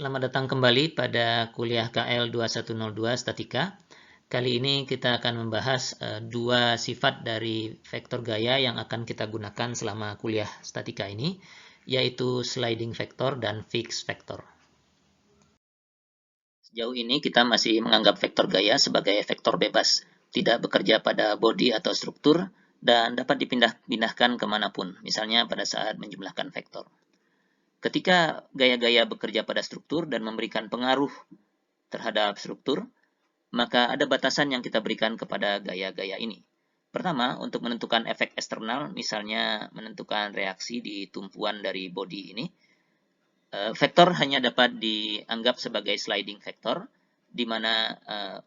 Selamat datang kembali pada kuliah KL 2102 Statika. Kali ini kita akan membahas dua sifat dari vektor gaya yang akan kita gunakan selama kuliah statika ini, yaitu sliding vector dan fixed vector. Sejauh ini kita masih menganggap vektor gaya sebagai vektor bebas, tidak bekerja pada body atau struktur, dan dapat dipindah-pindahkan kemanapun, misalnya pada saat menjumlahkan vektor. Ketika gaya-gaya bekerja pada struktur dan memberikan pengaruh terhadap struktur, maka ada batasan yang kita berikan kepada gaya-gaya ini. Pertama, untuk menentukan efek eksternal, misalnya menentukan reaksi di tumpuan dari body ini, vektor hanya dapat dianggap sebagai sliding vector, di mana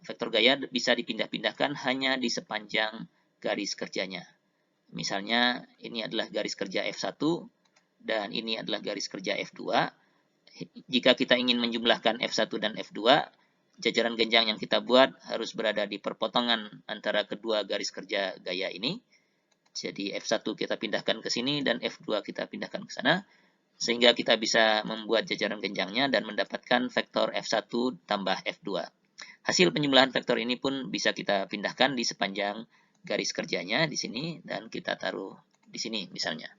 vektor gaya bisa dipindah-pindahkan hanya di sepanjang garis kerjanya. Misalnya, ini adalah garis kerja F1, dan ini adalah garis kerja F2. Jika kita ingin menjumlahkan F1 dan F2, jajaran genjang yang kita buat harus berada di perpotongan antara kedua garis kerja gaya ini. Jadi F1 kita pindahkan ke sini dan F2 kita pindahkan ke sana, sehingga kita bisa membuat jajaran genjangnya dan mendapatkan vektor F1 tambah F2. Hasil penjumlahan vektor ini pun bisa kita pindahkan di sepanjang garis kerjanya di sini, dan kita taruh di sini misalnya.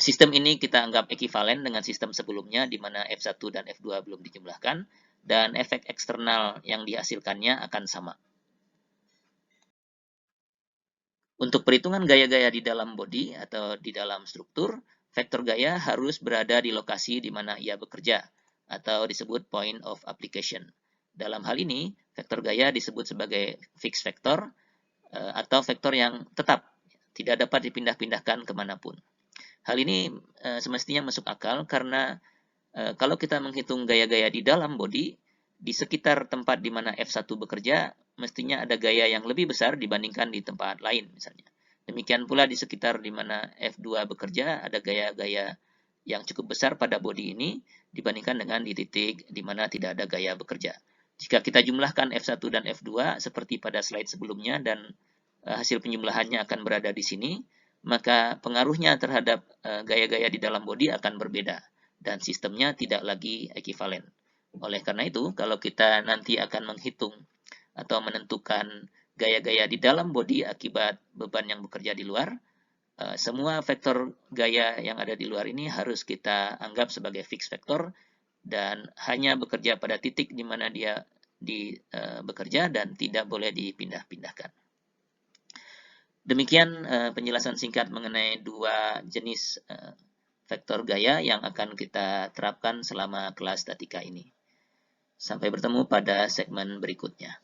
Sistem ini kita anggap ekivalen dengan sistem sebelumnya di mana F1 dan F2 belum dijumlahkan, dan efek eksternal yang dihasilkannya akan sama. Untuk perhitungan gaya-gaya di dalam body atau di dalam struktur, vektor gaya harus berada di lokasi di mana ia bekerja, atau disebut point of application. Dalam hal ini, vektor gaya disebut sebagai fixed vector, atau vektor yang tetap, tidak dapat dipindah-pindahkan kemanapun. Hal ini semestinya masuk akal karena kalau kita menghitung gaya-gaya di dalam body, di sekitar tempat di mana F1 bekerja, mestinya ada gaya yang lebih besar dibandingkan di tempat lain misalnya. Demikian pula di sekitar di mana F2 bekerja, ada gaya-gaya yang cukup besar pada body ini dibandingkan dengan di titik di mana tidak ada gaya bekerja. Jika kita jumlahkan F1 dan F2 seperti pada slide sebelumnya dan hasil penjumlahannya akan berada di sini, maka pengaruhnya terhadap gaya-gaya di dalam body akan berbeda dan sistemnya tidak lagi ekivalen. Oleh karena itu, kalau kita nanti akan menghitung atau menentukan gaya-gaya di dalam body akibat beban yang bekerja di luar, semua vektor gaya yang ada di luar ini harus kita anggap sebagai fixed vector dan hanya bekerja pada titik di mana dia bekerja dan tidak boleh dipindah-pindahkan. Demikian penjelasan singkat mengenai dua jenis vektor gaya yang akan kita terapkan selama kelas statika ini. Sampai bertemu pada segmen berikutnya.